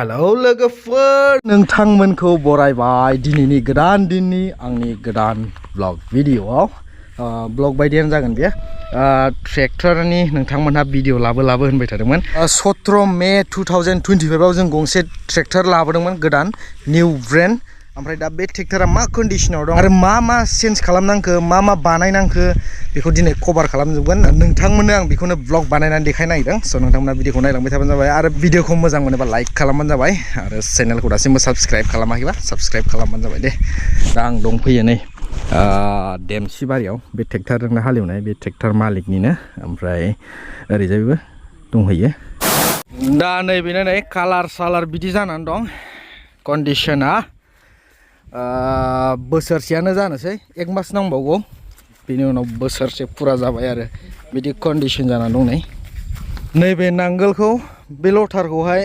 hello लोगोफोर नोंथांमोनखौ बरायबाय दिनैनि गोदान दिननि आंनि गोदान ब्लग भिडिअआव ब्लग बायदियानो जागोन बे ट्रेक्टरनि नोंथांमोनहा भिडिअ लाबो होनबाय थादोंमोन 17 मे 2025 आव जों गंसे ट्रेक्टर लाबोदोंमोन गोदान निउ ब्रेन्ड ओमफ्राय दा बे ट्रेक्टरा मा कन्डिशनाव दं आरो मा चेन्ज खालामनांखो मा बानायनांखो बेखौ दिनै कभार खालामजोबगोन नोंथांमोननो आं बेखौनो ब्लग बानायनानै देखायनो नागिरदों स' नोंथांमोना भिडिअखौ नायलांबाय थाबानो जाबाय आरो भिडिअखौ मोजां मोनोबा लाइक खालामबानो जाबाय आरो चेनेलखौ दासिमबो साबस्क्राइब खालामाखैबा साबस्क्राइब खालामबानो जाबाय दे दा आं दंफैयो नै देमसि बारियाव बे ट्रेक्टरजोंनो हालेवनाय बे ट्रेक्टर मालिकनिनो ओमफ्राय ओरैजायबो दंहैयो दा नैबेनो नै कालार सालार बिदि जानानै दं कन्डिशना बोसोरसेयानो जानोसै एक मास नांबावगौ बेनि उनाव बोसोरसे फुरा जाबाय आरो बिदि कन्डिशन जानानै दं नैबे नांगोलखौ बे लटारखौहाय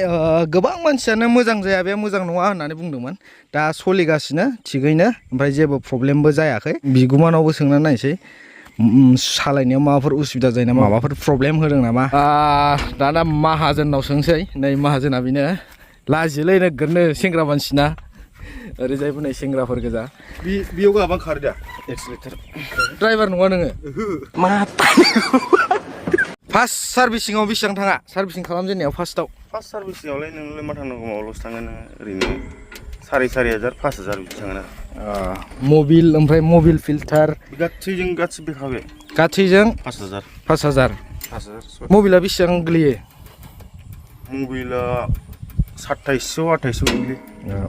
गोबां मानसियानो मोजां जाया बे मोजां नङा होननानै बुंदोंमोन दा सोलिगासिनो थिगैनो ओमफ्राय जेबो प्रब्लेमबो जायाखै बिगुमानावबो सोंनानै नायसै सालायनायाव माबाफोर उसुबिदा जायो नामा माबाफोर प्रब्लेम होदों नामा दाना माहाजोननाव सोंसै नै माहाजोना बेनो लाजियोलै नोगोरनो सेंग्रा मानसिना ओरैजायबो नै सेंग्राफोर गोजा बेयाव गाबां खारो दा एक्सलेटर ड्राइभार नङा नोङो मा फार्स्ट सार्भिसिंआव बेसेबां थाङा सार्भिसिं खालामजेननायाव फार्स्ट सार्भिसिंआवलाय नोंलाय मा थांनांगौ माबाल'सो थाङो नोङो ओरैनो 4,500 5,000 बिदि थाङो ना मबिल ओमफ्राय मबिल फिल्टार गासैजों गासिबो बेखाबे गासैजों 5,000 मबिला बेसेबां गोलैयो मबिला 2700-2800 गोलैयो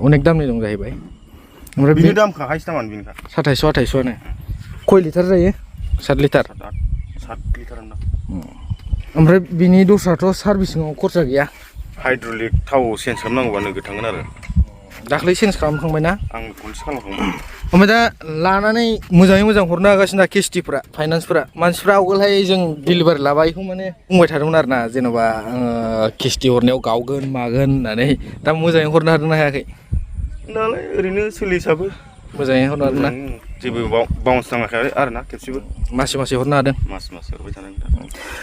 अनेक दामनि दं जाहैबाय ओमफ्राय बिनि दामखा हाइस दामानो बिनिखा 2700-2800 खय लिटार जायो 7 लिटार 7 लिटारानो ओमफ्राय बिनि दस्राथ' सार्भिसिंआव खरसा गैया हाइड्रलिक थाव चेन्ज खालामनांगौबा नोगोद थांगोन आरो दाख्लै चेन्ज खालामखांबाय ना आं खनसे खालामखांबाय ओमफ्राय दा लानानै मोजाङै मोजां हरनो हागासिनो दा किस्तिफोरा फाइनान्सफोरा मानसिफ्रा आवगोलहाय जों डिलिभारि लाबाय बेखौ माने बुंबाय थादोंमोन आरो ना जेन'बा किस्ति हरनायाव गावगोन मागोन होननानै दा मोजाङै हरनो हादोंना हायाखै दालाय ओरैनो सोलिसाबो मोजाङै हरनो हादों ना जेबो बाउन्स नाङाखै आरो ना खेबसेबो मासे हरनो हादों मास हरबाय थादों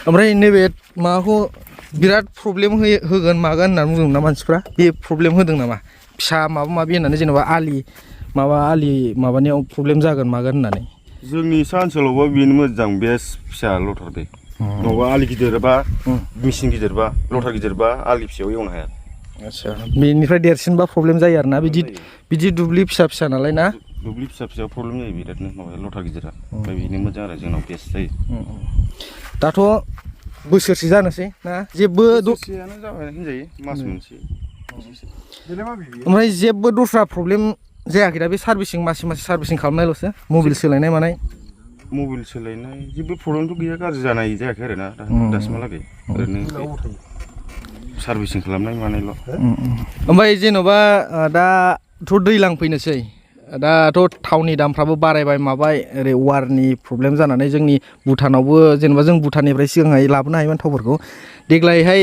ओमफ्राय नैबे माबाखौ बिराद प्रब्लेम होगोन मागोन होननानै बुंदोंमोन ना मानसिफ्रा बे प्रब्लेम होदों नामा फिसा माबा माबि होननानै जेनेबा आलि माबानायाव प्रब्लेम जागोन मागोन होननानै जोंनि सा ओनसोलावबा बेनो मोजां बेस्ट फिसा लटार बे नङाबा आलि गिदिरबा मेचिन गिदिरबा लटार गिदिरबा आलि फिसायाव एवनो हाया आच्छा बेनिफ्राय देरसिनबा प्रब्लेम जायो आरोना बिदि दुब्लि फिसा नालाय ना दुब्लि फिसा प्रब्लेम जायो बिरादनो माबाया लटार गिदिरा ओमफ्राय बेनो मोजां आरो जोंनाव बेस्ट जायो दाथ' बोसोरसे जानोसै ना जेबो बोसोरसेयानो जाबाय होनजायो मास मोनसे ओमफ्राय जेबो दस्रा प्रब्लेम जायाखै दा बे सार्भिसिं मासे सार्भिसिं खालामनायल'सो मबिल सोलायनाय मानाय मबिल सोलायनाय जेबो प्रब्लेमथ' गैया गाज्रि जानाय जायाखै आरो ना दासिमहालागै ओरैनो सार्भिसिं खालामनाय मानायल' ओमफ्राय जेन'बा दाथ' दैज्लां फैनोसै दाथ' थावनि दामफ्राबो बारायबाय माबाय ओरै वारनि प्रब्लेम जानानै जोंनि भुटानावबो जेनेबा जों भुटाननिफ्राय सिगांहाय लाबोनो हायोमोन थावफोरखौ देग्लायहाय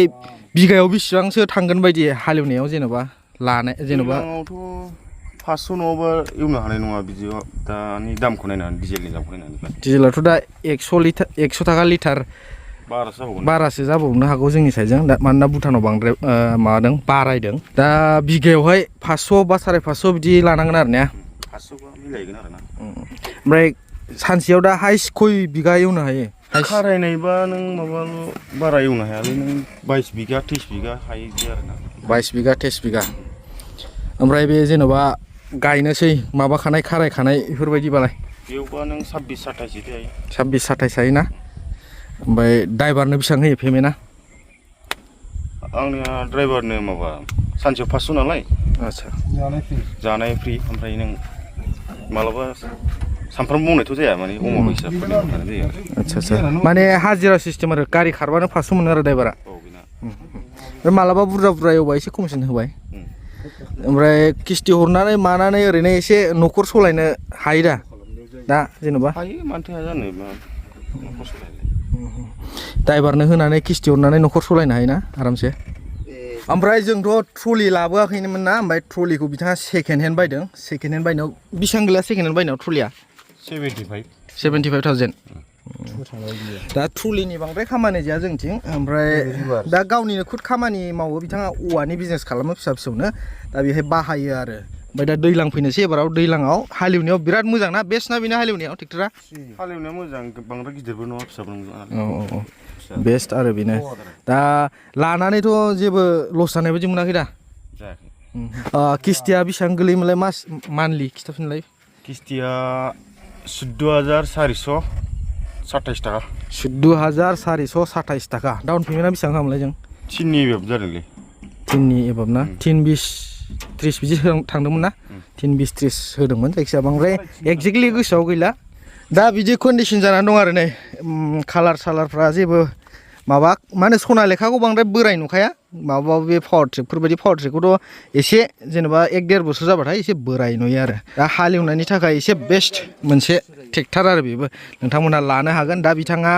बिगायाव बेसेबांसो थांगोन बायदि हालेवनायाव जेनेबा लानाय जेनेबा 500 नङाबा एवनो हानाय नङा बिदियाव दानि दामखौ नायनानै डिजेलनि दामखौ नायनानै डिजेलाथ' दा 100 थाखा लिटार बारासो जाबावनो हागौ जोंनि साइडजों दा मानोना भुटानाव बांद्राय माबादों बारायदों दा बिगायावहाय 500 बा 550 बिदि लानांगोन आरो ना 500 मिलायगोन आरो ना ओमफ्राय सानसेयाव दा हाइस खय बिगा एवनो हायो खारायनायबा नों माबाल' बारा एवनो हायालै नों 22 बिगा 23 बिगा हायो बिदि आरो ना 22 बिगा 23 बिगा ओमफ्राय बे जेन'बा गायनोसै माबाखानाय खारायखानाय बेफोरबायदिबालाय बेयावबा नों 26-27 बिदि हायो 26-27 हायो ना ओमफ्राय ड्राइभारनो बेसेबां होयो पेमेन्टआ आंनिया ड्राइभारनो माबा सानसेयाव 500 नालाय आच्छा जानाय फ्रि ओमफ्राय नों मालाबा सानफ्रामबो मावनायथ' जाया माने अमाव हिसाब खालामनाय जायो आच्छा माने हाजिरा सिस्टेम आरो गारि खारबानो 500 मोनो आरो ड्राइभारा ओमफ्राय मालाबा बुरजा एवबा एसे खमसिन होबाय ओमफ्राय किस्ति हरनानै मानानै ओरैनो एसे न'खर सलायनो हायो दा जेन'बा हायो मानोथो हाया जानो न'खर सलायनो ड्राइभारनो होनानै किस्ति हरनानै न'खर सलायनो हायोना आरामसे ओमफ्राय जोंथ' ट्रलि लाबोआखैमोन ना ओमफ्राय ट्रलिखौ बिथाङा सेकेन्ड हेन्ड बायदों सेकेन्ड हेन्ड बायनायाव बेसेबां गैला सेकेन्ड हेन्ड बायनायाव ट्रलिया 75,000 75,000 दा ट्रलिनि बांद्राय खामानि जाया जोंथिं ओमफ्राय दा गावनिनो खुद खामानि मावो बिथाङा औवानि बिजनेस खालामो फिसा फिसौनो दा बेहाय बाहायो आरो ओमफ्राय दा दैज्लां फैनोसै एबाराव दैज्लाङाव हालेवनायाव बिराद मोजां ना बेस्ट ना बेना हालेवनायाव ट्रेक्टरा हालेवनाया मोजां बांद्राय गिदिरबो नङा फिसाबो नङा औ बेस्ट आरो बेनो दा लानानैथ' जेबो लस जानाय बायदि मोनाखै दा जायाखै किस्तिया बेसेबां गोलैयोमोनलाय मास मान्थलि खिथाफिनलाय किस्तिया 14,427 थाखा 14,427 थाखा डाउन पेमेन्टआ बेसेबां खालामलाय जों 3 नि एबाब जादोंलै 3 नि एबाब ना 3 20 30 बिदि थांदोंमोन ना 3 20 30 होदोंमोन जायखिजाया बांद्राय एक्जेक्टलि गोसोआव गैला दा बिदि कन्डिसन जानानै दं आरो नै कालार सालारफ्रा जेबो माबा मा होनो सनालेखाखौ बांद्राय बोराय नुखाया माबा बे पावार ट्रेकफोरबायदि पावार ट्रेकखौथ' एसे जेनेबा 1-1.5 बोसोर जाबाथाय एसे बोराय नुयो आरो दा हालेवनायनि थाखाय एसे बेस्ट मोनसे ट्रेक्टर आरो बेबो नोंथांमोनहा लानो हागोन दा बिथाङा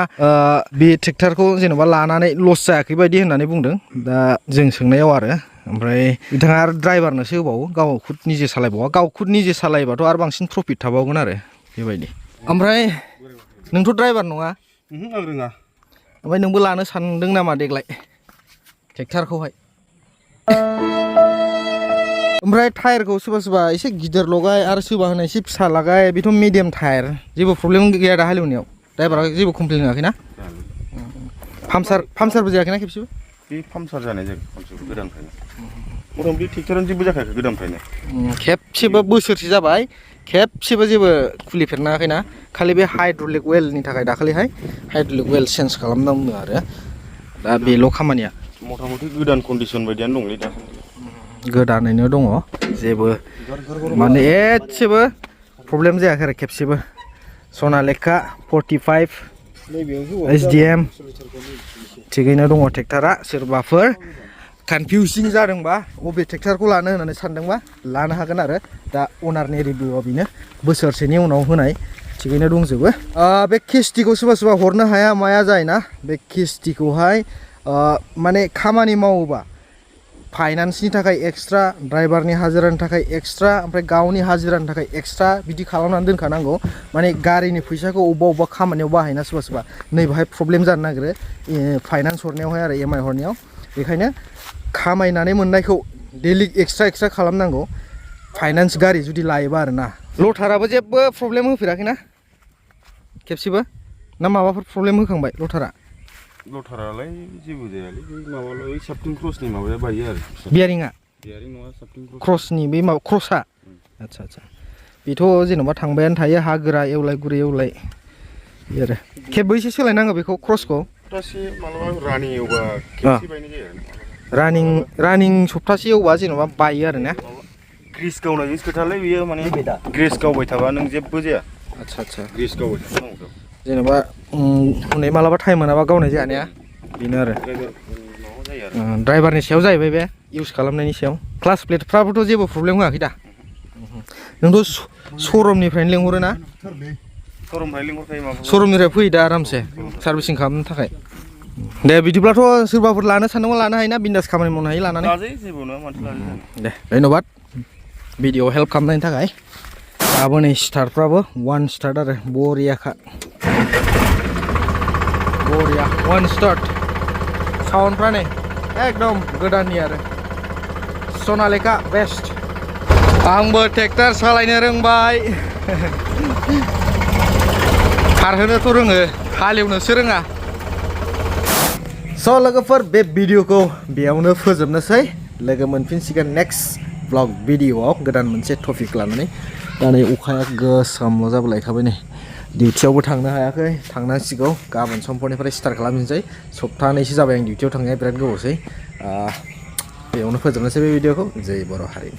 बे ट्रेक्टरखौ जेनेबा लानानै लस जायाखै बायदि होननानै बुंदों दा जों सोंनायाव आरो ओमफ्राय बिथाङा आरो ड्राइभारनोसो होबावो गाव खुद निजे सालायबावा गाव खुद निजे सालायबाथ' आरो बांसिन प्रफिट थाबावगोन आरो बेबायदि ओमफ्राय नोंथ' ड्राइभार नङा आं रोङा ओमफ्राय नोंबो लानो सानदों नामा देग्लाय ट्रेक्टरखौहाय ओमफ्राय टायारखौ सोरबा सोरबा एसे गिदिर लगाय आरो सोरबा होनाय एसे फिसा लागाय बेथ' मिडियाम टायार जेबो प्रब्लेम गैया दा हालेवनायाव ड्राइभारा जेबो कमप्लेन होआखै ना पामसारबो जायाखैना खेबसेबो बे पामसार जानाय जायाखै पामसारबो गोदाननिफ्रायनो मथा-मथि ट्रेक्टरानो जेबो जाखायाखै गोदाननिफ्रायनो खेबसेबो बोसोरसे जाबाय खेबसेबो जेबो खुलिफेरनाङाखैना खालि बे हाइड्रलिक वेलनि थाखाय दाखालिहाय हाइड्रलिक वेल चेन्ज खालामनांगौ आरो दा बेल' खामानिया मथा-मथि गोदान कन्डिसन बायदियानो दंलै दा गोदानैनो दङ जेबो माने एसेबो प्रब्लेम जायाखै आरो खेबसेबो सनालेखा 45 SDM थिगैनो दङ ट्रेक्टरा सोरबाफोर कनफिउजिं जादोंबा बबे ट्रेक्टरखौ लानो होननानै सानदोंबा लानो हागोन आरो दा अनारनि रिभिउआ बेनो बोसोरसेनि उनाव होनाय थिगैनो दंजोबो बे किस्तिखौ सोरबा सोरबा हरनो हाया माया जायोना बे किस्तिखौहाय माने खामानि मावोबा फाइनान्सनि थाखाय एक्सट्रा ड्राइभारनि हाजिरानि थाखाय एक्सट्रा ओमफ्राय गावनि हाजिरानि थाखाय एक्सट्रा बिदि खालामनानै दोनखानांगौ माने गारिनि फैसाखौ अबेबा खामानियाव बाहायना सोरबा सोरबा नैबेहाय प्रब्लेम जानो नागिरो फाइनान्स हरनायावहाय आरो EMI हरनायाव बेखायनो खामायनानै मोननायखौ डेलि एक्सट्रा खालामनांगौ फाइनान्स गारि जुदि लायोबा आरो ना लटाराबो जेबो प्रब्लेम होफेराखैना खेबसेबो ना माबाफोर प्रब्लेम होखांबाय लटारालाय जेबो जायालै बै माबाल' साबथिं क्रसनि माबाया बायो आरो बियारिंआ बियारिं नङा साबथिं क्रसनि बे माबा क्रसआ आदसा बेथ' जेन'बा थांबायानो थायो हा गोरा एवलाय गुरै एवलाय बे आरो खेबबैसो सोलायनांगौ बेखौ क्रसखौ सप्तासे मालाबा रानिं एवबा खेबसे बायनाय जायो रानिं सप्तासे एवबा जेन'बा बायो आरो ना ग्रिस गावनायजोंसो खोथालै बियो माने ग्रिस गावबाय थाबा नों जेबो जाया आदसा ग्रिस गावबाय थानांगौ जेन'बा हनै मालाबा टाइम मोनाबा गावनाय जाया बेनो आरो ड्राइभारनि सायाव जाहैबाय बे इउज खालामनायनि सायाव क्लास प्लेटफ्राबोथ' जेबो प्रब्लेम होआखै दा नोंथ' श'रुमनिफ्रायनो लिंहरो ना श'रुमनिफ्राय फैयो दा आरामसे सार्भिसिं खालामनो थाखाय दे बिदिब्लाथ' सोरबाफोर लानो सानदोंबा लानो हायोना बिन्दास खामानि मावनो हायो लानानै दे धन्यबाद भिडिअ हेल्प खालामनायनि थाखाय दाबो नै स्टार्टफ्राबो 1 स्टार्ट आरो बरियाखा बरिया 1 स्टार्ट साउन्डफ्रा नै एकदम गोदाननि आरो सनालेखा बेस्ट आंबो ट्रेक्टर सालायनो रोंबाय खारहोनोथ' रोङो हालेवनोसो रोङा स' लोगोफोर बे भिडिअखौ बेयावनो फोजोबनोसै लोगो मोनफिनसिगोन नेक्स्ट ब्लग भिडिअआव गोदान मोनसे टपिक लानानै दा नै अखाया गोसोमल' जाबोलायखाबाय नै डिउटियावबो थांनो हायाखै थांनांसिगौ गाबोन समफोरनिफ्राय स्टार्ट खालामनोसै सप्तानैसो जाबाय आं डिउटियाव थांनाया बिराद गोबावसै बेयावनो फोजोबनोसै बे भिडिअखौ जै बर' हारि